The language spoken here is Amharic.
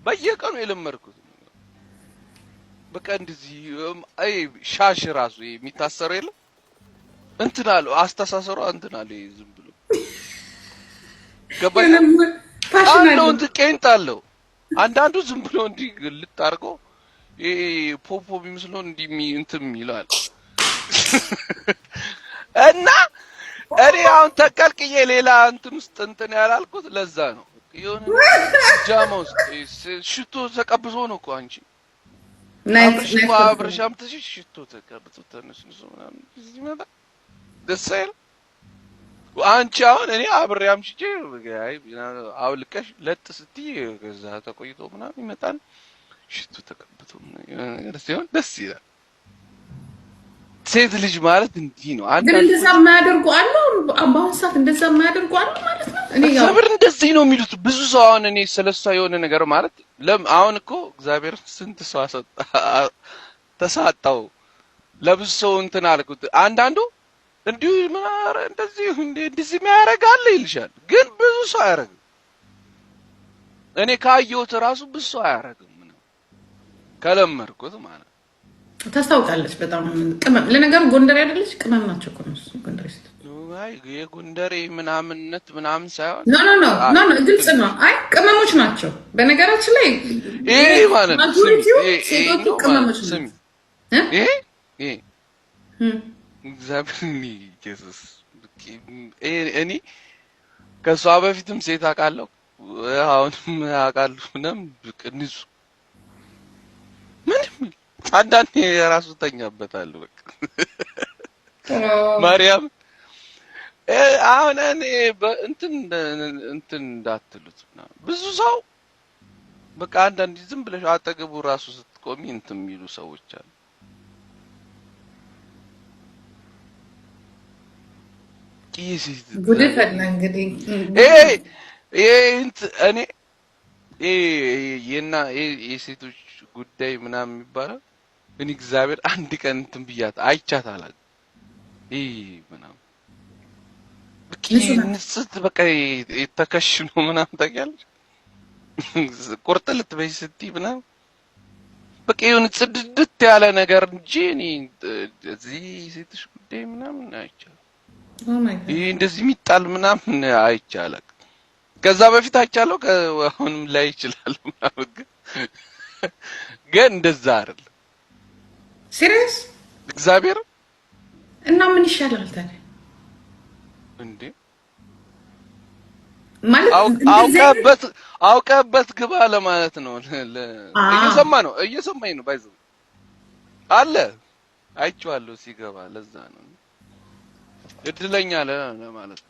በየቀኑ የለመድኩት በቃ እንደዚህ አይ ሻሽ ራሱ የሚታሰረው የለም እንትን አለው አስተሳሰሩ እንትን አለ ዝም ብሎ ገባኝ አለው እንትን ቄንጥ አለው አንዳንዱ ዝም ብሎ እንዲህ ልታርጎ ፖፖ ቢመስለው እንዲህ እንትን ይላል እና እኔ አሁን ተቀልቅዬ ሌላ እንትን ውስጥ እንትን ያላልኩት ለዛ ነው የሆነ ጃማ ውስጥ ሽቶ ተቀብዞ ነው እኮ አንቺ አብርሻም ሽቶ ተቀብቶ ተነስንሶ ምናምን እዚህ መጣ ደስ አይል አንቺ አሁን እኔ አብሬያም ሽጬ አውልቀሽ ለጥ ስትይ ከዛ ተቆይቶ ምናምን ይመጣል ሽቶ ተቀብቶ ነገር ሲሆን ደስ ይላል ሴት ልጅ ማለት እንዲህ ነው ግን እንደዛ የማያደርጉ አሉ አባውን ሰዓት እንደዛ የማያደርጉ አሉ ማለት ነው እኔ ያው እግዚአብሔር እንደዚህ ነው የሚሉት ብዙ ሰው አሁን እኔ ስለሷ የሆነ ነገር ማለት አሁን እኮ እግዚአብሔር ስንት ሰው ተሳጣው ለብዙ ሰው እንትን አልኩት አንዳንዱ እንዲሁ ማረ እንደዚህ እንደዚህ የሚያረጋል ይልሻል ግን ብዙ ሰው አያረግም እኔ ካየሁት ራሱ ብዙ ሰው አያረግም ከለመድኩት ማለት ታስታውቃለች በጣም ቅመም ለነገሩ ጎንደር አይደለች ቅመም ናቸው እኮ ነው ጎንደር ist አይ የጎንደሬ ምናምንነት ምናምን ሳይሆን ኖ ግልጽ ነው አይ ቅመሞች ናቸው በነገራችን ላይ ይሄ ማለት ሴቶቹ ቅመሞች ናቸው ይሄ እግዚአብሔር ኢየሱስ እኔ ከሷ በፊትም ሴት አውቃለሁ አሁንም አውቃለሁ ምንም ቅንሱ ምንም አንዳንዴ የራሱ ተኛበታል በቃ ማርያም አሁን እኔ እንትን እንዳትሉት ብዙ ሰው በቃ አንዳንዴ ዝም ብለሽ አጠገቡ ራሱ ስትቆሚ እንትን የሚሉ ሰዎች አሉ ጉድፈና እንግዲህ እኔ የሴቶች ጉዳይ ምናምን የሚባለው እኔ እግዚአብሔር አንድ ቀን እንትን ብያት አይቻት አላውቅም ምናምን ንጽት በቃ የተከሽኖ ምናምን ታውቂያለሽ ቁርጥ ልትበይ ስትይ ምናምን በቃ የሆነ ጽድት ያለ ነገር እንጂ እኔ እዚህ ሴቶች ጉዳይ ምናምን አይቻልም ይሄ እንደዚህ የሚጣል ምናምን አይቻልም ከዛ በፊት አይቻለሁ አሁንም ላይ ይችላል ምናምን ግን እንደዛ አይደል ሲሪየስ እግዚአብሔር እና ምን ይሻላል ታዲያ እንዴ ማለት አውቀበት ግባ ለማለት ነው እየሰማኝ ነው ባይዘው አለ አይቼዋለሁ ሲገባ ለዛ ነው እድለኛ ለማለት